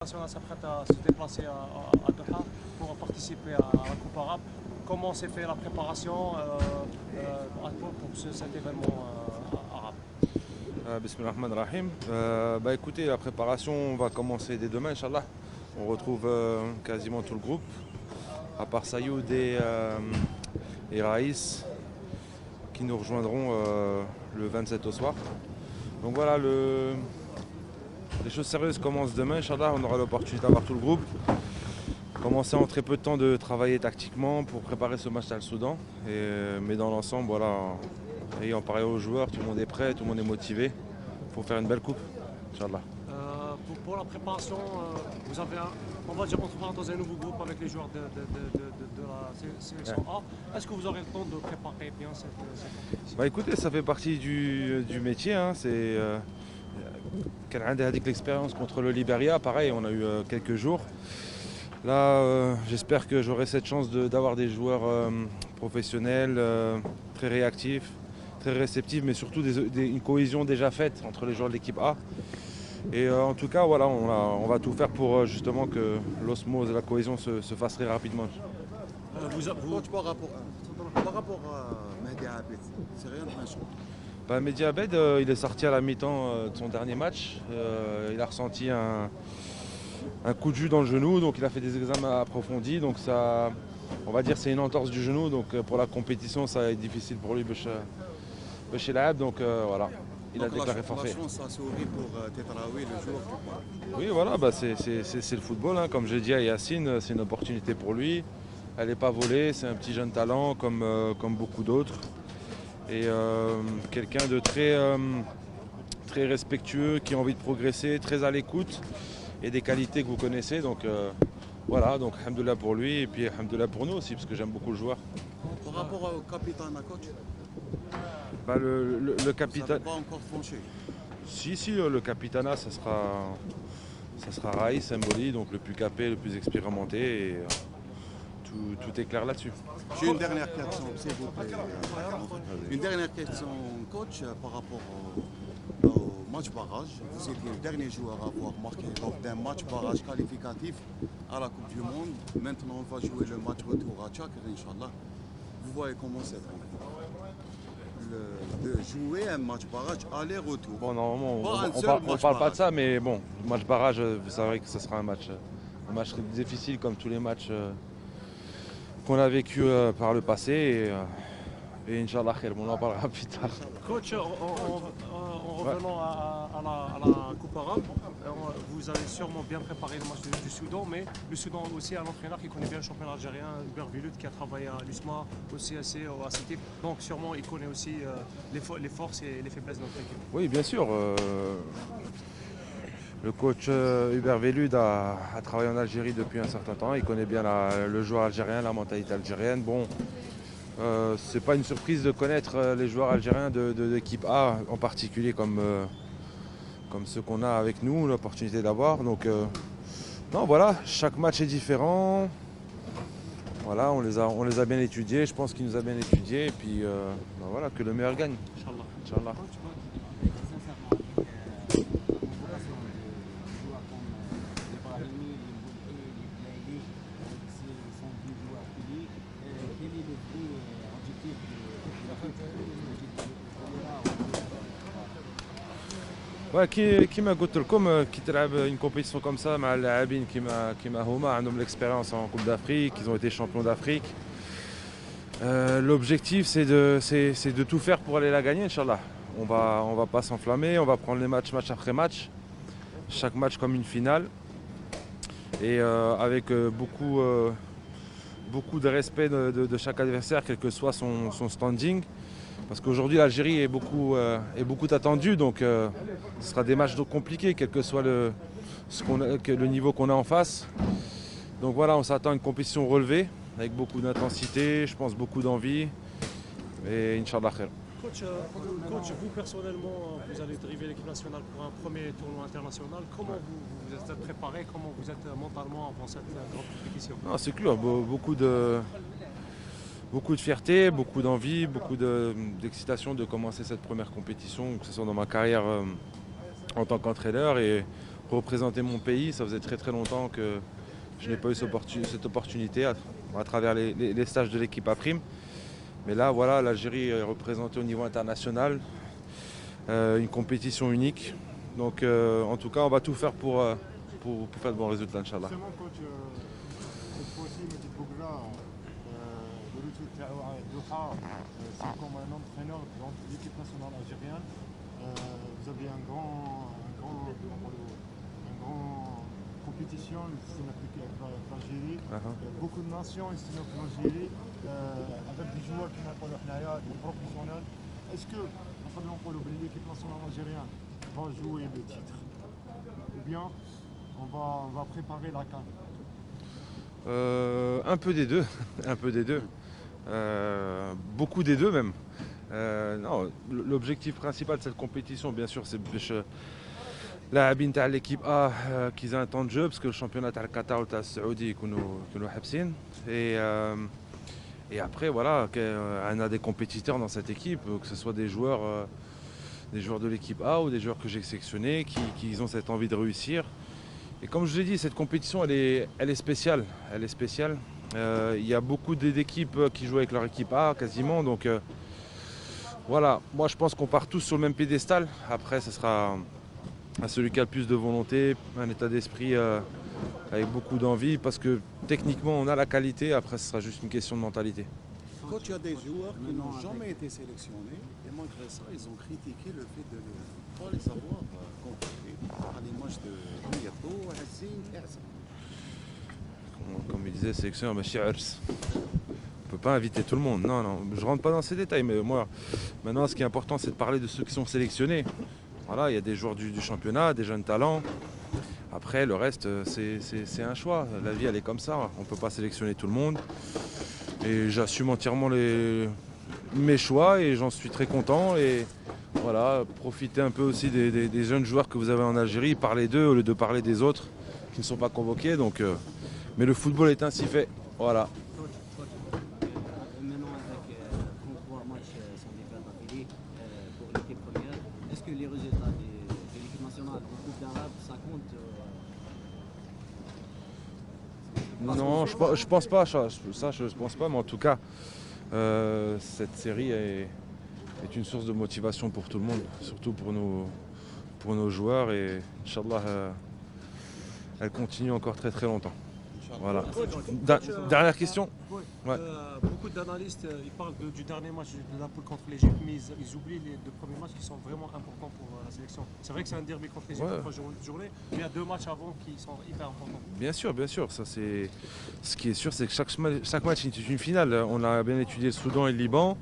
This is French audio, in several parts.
National s'apprête à se déplacer à Doha pour participer à la Coupe arabe. Comment s'est fait la préparation pour cet événement arabe? Bismillah ar-Rahman ar-Rahim. Écoutez, la préparation va commencer dès demain, Inch'Allah. On retrouve quasiment tout le groupe, à part Sayoud et Raïs, qui nous rejoindront le 27 au soir. Donc voilà, les choses sérieuses commencent demain, Inch'Allah. On aura l'opportunité d'avoir tout le groupe. Commencer en très peu de temps de travailler tactiquement pour préparer ce match à le Soudan. Mais dans l'ensemble, voilà, ayant parlé aux joueurs, tout le monde est prêt, tout le monde est motivé pour faire une belle coupe, Inch'Allah. Pour la préparation, vous avez, on va dire, entre parenthèses, un nouveau groupe avec les joueurs de la sélection A. Est-ce que vous aurez le temps de préparer bien cette compétition? Écoutez, ça fait partie du métier. C'est avec l'expérience contre le Liberia, pareil, on a eu quelques jours. Là, j'espère que j'aurai cette chance d'avoir des joueurs professionnels, très réactifs, très réceptifs, mais surtout une cohésion déjà faite entre les joueurs de l'équipe A. Et en tout cas, voilà, on va tout faire pour justement que l'osmose et la cohésion se fassent très rapidement. Coach, par rapport à Mehdi Abeid, c'est rien de méchant. Mehdi Abeid, il est sorti à la mi-temps de son dernier match. Il a ressenti un coup de jus dans le genou, donc il a fait des examens approfondis. Donc ça, on va dire, c'est une entorse du genou. Donc pour la compétition, ça va être difficile pour lui chez l'Ab. Donc voilà. Il a déclaré forfait. La chance a souri pour Tetraoui le jour du mois. Oui, voilà, c'est le football. Comme j'ai dit à Yacine, c'est une opportunité pour lui. Elle n'est pas volée, c'est un petit jeune talent comme beaucoup d'autres. Et quelqu'un de très respectueux, qui a envie de progresser, très à l'écoute et des qualités que vous connaissez. Donc voilà, donc alhamdoulilah pour lui et puis alhamdoulilah pour nous aussi, parce que j'aime beaucoup le joueur. Par rapport au capitaine, coach, le capitaine. pas encore tranché. Si, le capitanat, ça sera Raïs Mboli, donc le plus capé, le plus expérimenté. Et tout est clair là-dessus. J'ai une dernière question, s'il vous plaît. Une dernière question, coach, par rapport au match barrage. Vous étiez le dernier joueur à avoir marqué lors d'un match barrage qualificatif à la Coupe du Monde. Maintenant, on va jouer le match retour à Tchakr, Inch'Allah. Vous voyez comment c'est de jouer un match barrage aller-retour. Bon, normalement, on parle pas de ça, mais bon, le match barrage, vous savez que ce sera un match difficile comme tous les matchs qu'on a vécu par le passé. Et Inch'Allah, on en parlera plus tard. Coach, en revenant à la Coupe arabe, vous avez sûrement bien préparé le match du Soudan, mais le Soudan aussi a un entraîneur qui connaît bien le championnat algérien, Hubert Velud, qui a travaillé à l'USMA, au CAC, au ACT. Donc sûrement il connaît aussi les forces et les faiblesses de notre équipe. Oui, bien sûr. Le coach Hubert Velud a travaillé en Algérie depuis un certain temps. Il connaît bien le joueur algérien, la mentalité algérienne. Bon, c'est pas une surprise de connaître les joueurs algériens de l'équipe A, en particulier comme ceux qu'on a avec nous, l'opportunité d'avoir. Donc, non, voilà, chaque match est différent. Voilà, on les a bien étudiés. Je pense qu'il nous a bien étudiés. Et puis, voilà, que le meilleur gagne. Inch'Allah. Inch'Allah. كيما قلت لكم كي تلعب une compétition comme ça مع اللاعبين كيما هما عندهم l'expérience en Coupe d'Afrique, ils ont été champions d'Afrique. L'objectif c'est de tout faire pour aller la gagner, Inch'Allah. On va pas s'enflammer, on va prendre les match après match, chaque match comme une finale. Et avec beaucoup de respect de chaque adversaire, quel que soit son standing. Parce qu'aujourd'hui l'Algérie est beaucoup attendue, donc ce sera des matchs compliqués, quel que soit le niveau qu'on a en face. Donc voilà, on s'attend à une compétition relevée, avec beaucoup d'intensité, je pense beaucoup d'envie. Et Inch'Allah khair. Coach, vous personnellement, vous allez driver l'équipe nationale pour un premier tournoi international. Comment vous êtes préparé, comment vous êtes mentalement avant cette grande compétition? Non, c'est clair, beaucoup de fierté, beaucoup d'envie, beaucoup d'excitation de commencer cette première compétition, que ce soit dans ma carrière en tant qu'entraîneur. Et représenter mon pays. Ça faisait très très longtemps que je n'ai pas eu cette opportunité à travers les stages de l'équipe à prime. Mais là, voilà, l'Algérie est représentée au niveau international, une compétition unique. Donc, en tout cas, on va tout faire pour faire de bons résultats, Inch'Allah. Justement, coach, cette fois-ci, Medid Bougra, le retour à Doha, c'est comme un entraîneur de l'équipe nationale algérienne. Vous avez un grand compétition ici en Algérie. Beaucoup de nations ici en Algérie, avec des joueurs qui n'ont pas le hnaya, des professionnels. Est-ce que l'équipe nationale algérienne va jouer le titre? Ou bien on va préparer la CAN? Un peu des deux, un peu des deux. Beaucoup des deux même. Non, l'objectif principal de cette compétition, bien sûr, c'est لاعبين تاع l'équipe A qu'ils aient un temps de jeu parce que le championnat تاع القطر وتاع السعودي يكونوا حابسين et après voilà on a des compétiteurs dans cette équipe, que ce soit des joueurs de l'équipe A ou des joueurs que j'ai sélectionnés qui ont cette envie de réussir. Et comme je vous l'ai dit, cette compétition elle est spéciale. Il y a beaucoup d'équipes qui jouent avec leur équipe A quasiment, donc voilà, moi je pense qu'on part tous sur le même piédestal. Après ce sera à celui qui a le plus de volonté, un état d'esprit avec beaucoup d'envie, parce que techniquement on a la qualité, après ce sera juste une question de mentalité. Coach, il y a des joueurs qui n'ont jamais été sélectionnés et malgré ça, ils ont critiqué le fait de ne pas les avoir convoqués à l'image de Niato, Hassine et Hassan. Comme il disait, sélection, on ne peut pas inviter tout le monde. Non, je ne rentre pas dans ces détails, mais moi, maintenant ce qui est important, c'est de parler de ceux qui sont sélectionnés. Voilà, il y a des joueurs du championnat, des jeunes talents. Après, le reste, c'est un choix. La vie, elle est comme ça. On ne peut pas sélectionner tout le monde. Et j'assume entièrement mes choix et j'en suis très content. Et voilà, profitez un peu aussi des jeunes joueurs que vous avez en Algérie. Parlez d'eux au lieu de parler des autres qui ne sont pas convoqués. Donc, mais le football est ainsi fait. Voilà. Maintenant, avec 33 matchs sans défaite d'affilée pour l'équipe première, est-ce que les résultats de l'équipe nationale en Coupe d'Arabe, ça compte? Non, je pense pas. Ça, je pense pas. Mais en tout cas, cette série est une source de motivation pour tout le monde, surtout pour nos joueurs. Et Inch'Allah, elle continue encore très très longtemps. Voilà. Dernière question. Ouais. Beaucoup d'analystes ils parlent du dernier match de la poule contre l'Égypte, mais ils oublient les deux premiers matchs qui sont vraiment importants pour la sélection. C'est vrai que c'est un derby contre l'Égypte en journée, mais il y a deux matchs avant qui sont hyper importants. Bien sûr. Ça, ce qui est sûr, c'est que chaque match est une finale. On a bien étudié le Soudan et le Liban.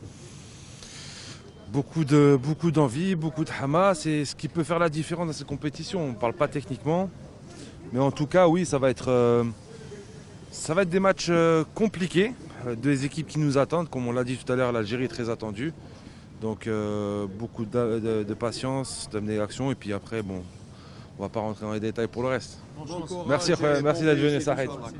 Beaucoup d'envie, beaucoup de hamas, c'est ce qui peut faire la différence dans cette compétition. On ne parle pas techniquement, mais en tout cas, oui, ça va être des matchs compliqués, des équipes qui nous attendent. Comme on l'a dit tout à l'heure, l'Algérie est très attendue. Donc beaucoup de patience, d'abnégation. Et puis après, bon, on ne va pas rentrer dans les détails pour le reste. Bon courage, Merci d'être venu, Sahed.